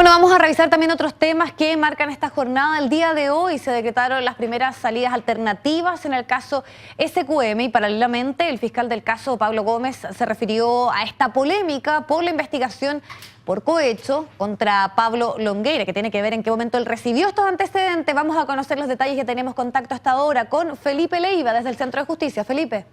Bueno, vamos a revisar también otros temas que marcan esta jornada. El día de hoy se decretaron las primeras salidas alternativas en el caso SQM y paralelamente el fiscal del caso, Pablo Gómez, se refirió a esta polémica por la investigación por cohecho contra Pablo Longueira, que tiene que ver en qué momento él recibió estos antecedentes. Vamos a conocer los detalles, que tenemos contacto hasta ahora con Felipe Leiva desde el Centro de Justicia. Felipe.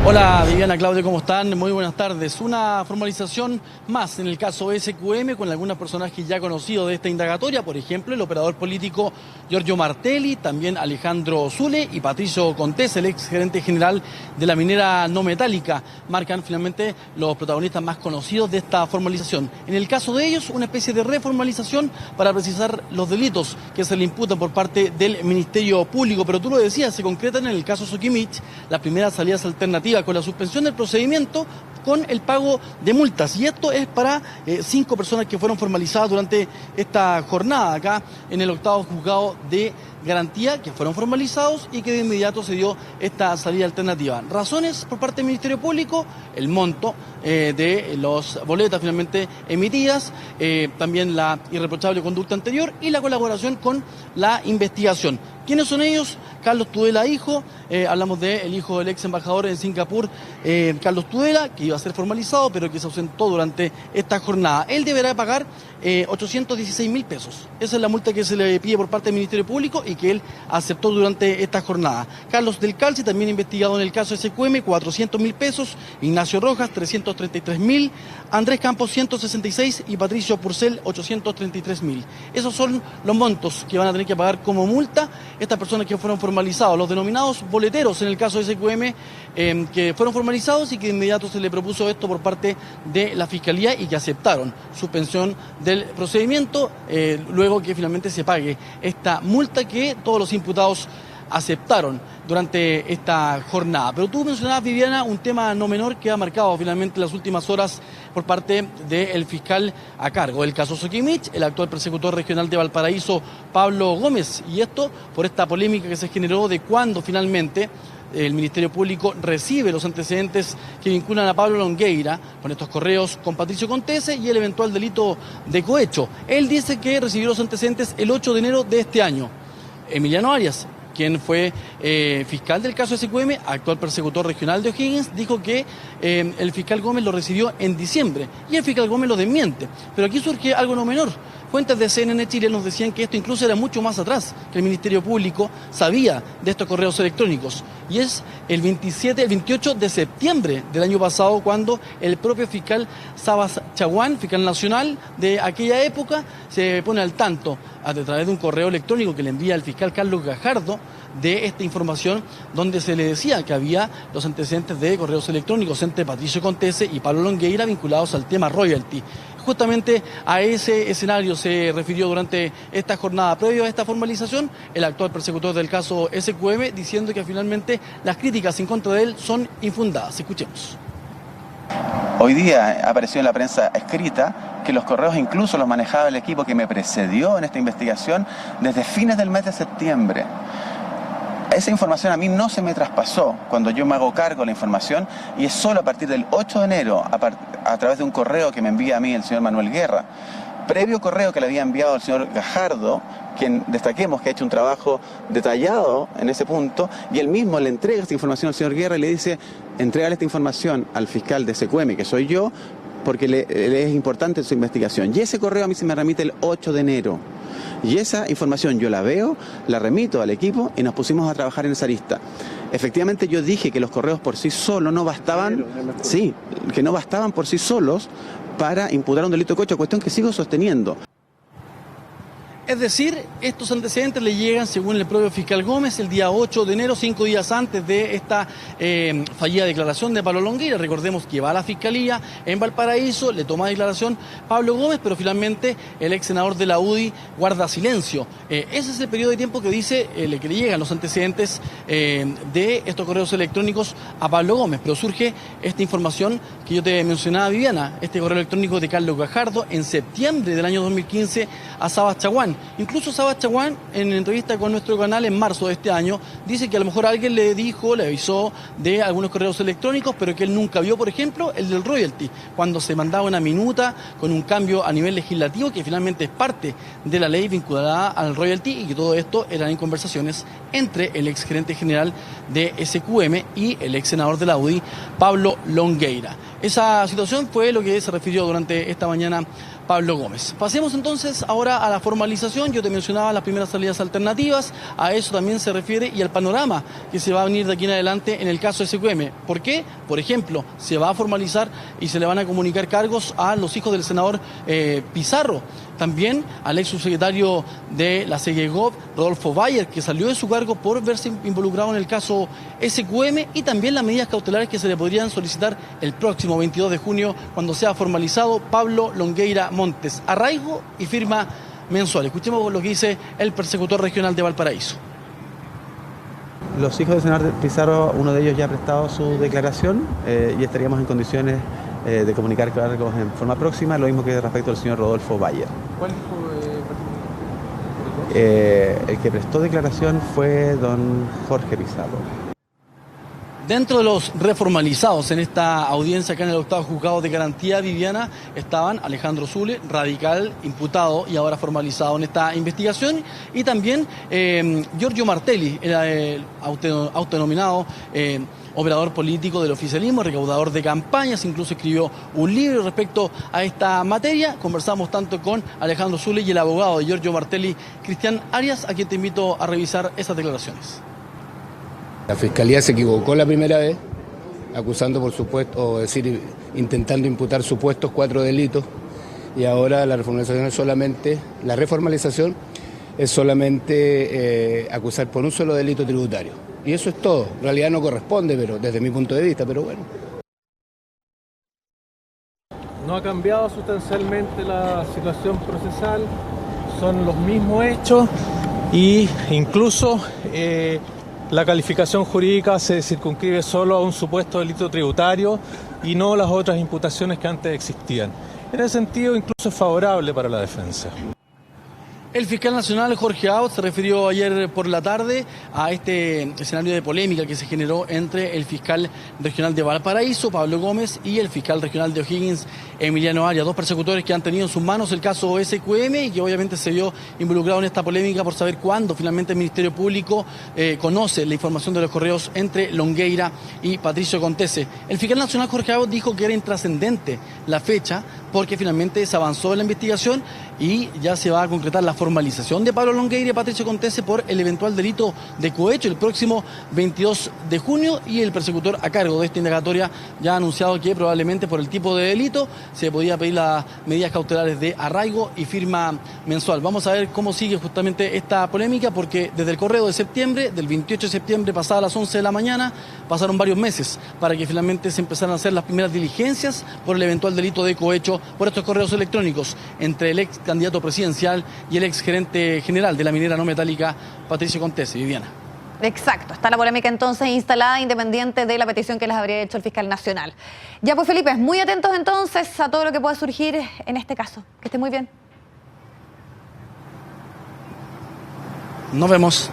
Hola Viviana, Claudio, ¿cómo están? Muy buenas tardes. Una formalización más en el caso SQM con algunos personajes ya conocidos de esta indagatoria, por ejemplo el operador político Giorgio Martelli, también Alejandro Zule y Patricio Contés, el ex gerente general de la minera no metálica, marcan finalmente los protagonistas más conocidos de esta formalización. En el caso de ellos, una especie de reformalización para precisar los delitos que se le imputan por parte del Ministerio Público, pero tú lo decías, se concretan en el caso Soquimich las primeras salidas alternativas con la suspensión del procedimiento con el pago de multas. Y esto es para 5 personas que fueron formalizadas durante esta jornada acá en el 8º juzgado de garantía, que fueron formalizados y que de inmediato se dio esta salida alternativa. Razones por parte del Ministerio Público: el monto de las boletas finalmente emitidas, también la irreprochable conducta anterior y la colaboración con la investigación. ¿Quiénes son ellos? Carlos Tudela, hijo, hablamos del hijo del ex embajador en Singapur, Carlos Tudela, que iba a ser formalizado, pero que se ausentó durante esta jornada. Él deberá pagar 816.000 pesos. Esa es la multa que se le pide por parte del Ministerio Público y que él aceptó durante esta jornada. Carlos del Calci, también investigado en el caso SQM, 400.000 pesos. Ignacio Rojas, 333.000. Andrés Campos, 166. Y Patricio Purcell, 833.000. Esos son los montos que van a tener que pagar como multa estas personas que fueron formalizados, los denominados boleteros en el caso de SQM, que fueron formalizados y que de inmediato se le propuso esto por parte de la Fiscalía y que aceptaron suspensión del procedimiento, luego que finalmente se pague esta multa que todos los imputados aceptaron durante esta jornada. Pero tú mencionabas, Viviana, un tema no menor que ha marcado finalmente las últimas horas por parte del fiscal a cargo del caso Soquimich, el actual persecutor regional de Valparaíso, Pablo Gómez, y esto por esta polémica que se generó de cuando finalmente el Ministerio Público recibe los antecedentes que vinculan a Pablo Longueira con estos correos con Patricio Contés y el eventual delito de cohecho. Él dice que recibió los antecedentes el 8 de enero de este año. Emiliano Arias, quien fue fiscal del caso SQM, actual persecutor regional de O'Higgins, dijo que el fiscal Gómez lo recibió en diciembre y el fiscal Gómez lo desmiente. Pero aquí surge algo no menor. Fuentes de CNN Chile nos decían que esto incluso era mucho más atrás, que el Ministerio Público sabía de estos correos electrónicos. Y es el 28 de septiembre del año pasado cuando el propio fiscal Sabas Chaguán, fiscal nacional de aquella época, se pone al tanto a través de un correo electrónico que le envía el fiscal Carlos Gajardo de esta información, donde se le decía que había los antecedentes de correos electrónicos entre Patricio Contés y Pablo Longueira vinculados al tema royalty. Justamente a ese escenario se refirió durante esta jornada previo a esta formalización el actual persecutor del caso SQM, diciendo que finalmente las críticas en contra de él son infundadas. Escuchemos. Hoy día apareció en la prensa escrita que los correos incluso los manejaba el equipo que me precedió en esta investigación desde fines del mes de septiembre. Esa información a mí no se me traspasó cuando yo me hago cargo de la información y es solo a partir del 8 de enero, a través de un correo que me envía a mí el señor Manuel Guerra, previo correo que le había enviado al señor Gajardo, quien destaquemos que ha hecho un trabajo detallado en ese punto, y él mismo le entrega esta información al señor Guerra y le dice: entrégale esta información al fiscal de SQM, que soy yo, porque le es importante su investigación. Y ese correo a mí se me remite el 8 de enero. Y esa información yo la veo, la remito al equipo y nos pusimos a trabajar en esa arista. Efectivamente yo dije que los correos por sí solos no bastaban, sí, que no bastaban por sí solos para imputar un delito de cohecho, cuestión que sigo sosteniendo. Es decir, estos antecedentes le llegan, según el propio fiscal Gómez, el día 8 de enero, 5 días antes de esta fallida declaración de Pablo Longueira. Recordemos que va a la Fiscalía en Valparaíso, le toma declaración Pablo Gómez, pero finalmente el ex senador de la UDI guarda silencio. Ese es el periodo de tiempo que dice que le llegan los antecedentes de estos correos electrónicos a Pablo Gómez. Pero surge esta información que yo te mencionaba, Viviana, este correo electrónico de Carlos Gajardo en septiembre del año 2015 a Sabas Chaguán. información. Incluso Saba Chaguán, en entrevista con nuestro canal en marzo de este año, dice que a lo mejor alguien le dijo, le avisó de algunos correos electrónicos, pero que él nunca vio, por ejemplo, el del royalty, cuando se mandaba una minuta con un cambio a nivel legislativo, que finalmente es parte de la ley vinculada al royalty, y que todo esto eran en conversaciones entre el exgerente general de SQM y el ex senador de la UDI, Pablo Longueira. Esa situación fue lo que se refirió durante esta mañana Pablo Gómez. Pasemos entonces ahora a la formalización. Yo te mencionaba las primeras salidas alternativas, a eso también se refiere y al panorama que se va a venir de aquí en adelante en el caso SQM. ¿Por qué? Por ejemplo, se va a formalizar y se le van a comunicar cargos a los hijos del senador Pizarro, también al ex subsecretario de la CEGEGOV, Rodolfo Bayer, que salió de su cargo por verse involucrado en el caso SQM, y también las medidas cautelares que se le podrían solicitar el próximo 22 de junio cuando sea formalizado Pablo Longueira Montes. Arraigo y firma mensual. Escuchemos lo que dice el persecutor regional de Valparaíso. Los hijos del senador Pizarro, uno de ellos ya ha prestado su declaración y estaríamos en condiciones de comunicar cargos en forma próxima, lo mismo que respecto al señor Rodolfo Bayer. ¿Cuál el que prestó declaración fue don Jorge Pizarro. Dentro de los reformalizados en esta audiencia acá en el octavo juzgado de garantía, Viviana, estaban Alejandro Zule, radical, imputado y ahora formalizado en esta investigación, y también Giorgio Martelli, el autodenominado operador político del oficialismo, recaudador de campañas, incluso escribió un libro respecto a esta materia. Conversamos tanto con Alejandro Zule y el abogado de Giorgio Martelli, Cristian Arias, a quien te invito a revisar esas declaraciones. La Fiscalía se equivocó la primera vez, acusando por supuesto, o decir, intentando imputar supuestos 4 delitos, y ahora la reformalización es solamente acusar por un solo delito tributario. Y eso es todo. En realidad no corresponde, pero desde mi punto de vista, pero bueno. No ha cambiado sustancialmente la situación procesal, son los mismos hechos y incluso la calificación jurídica se circunscribe solo a un supuesto delito tributario y no las otras imputaciones que antes existían. En ese sentido, incluso es favorable para la defensa. El fiscal nacional Jorge Aut se refirió ayer por la tarde a este escenario de polémica que se generó entre el fiscal regional de Valparaíso, Pablo Gómez, y el fiscal regional de O'Higgins, Emiliano Arias, dos persecutores que han tenido en sus manos el caso SQM y que obviamente se vio involucrado en esta polémica por saber cuándo finalmente el Ministerio Público conoce la información de los correos entre Longueira y Patricio Contese. El fiscal nacional Jorge Aut dijo que era intrascendente la fecha porque finalmente se avanzó en la investigación y ya se va a concretar la formalización de Pablo Longueira y Patricio Contese por el eventual delito de cohecho el próximo 22 de junio, y el persecutor a cargo de esta indagatoria ya ha anunciado que probablemente por el tipo de delito se podía pedir las medidas cautelares de arraigo y firma mensual. Vamos a ver cómo sigue justamente esta polémica, porque desde el correo de septiembre, del 28 de septiembre pasada a las 11 de la mañana, pasaron varios meses para que finalmente se empezaran a hacer las primeras diligencias por el eventual delito de cohecho por estos correos electrónicos entre el ex candidato presidencial y el ex gerente general de la minera no metálica, Patricio Contese. Viviana. Exacto, está la polémica entonces instalada independiente de la petición que les habría hecho el fiscal nacional. Ya pues, Felipe, muy atentos entonces a todo lo que pueda surgir en este caso. Que esté muy bien. Nos vemos.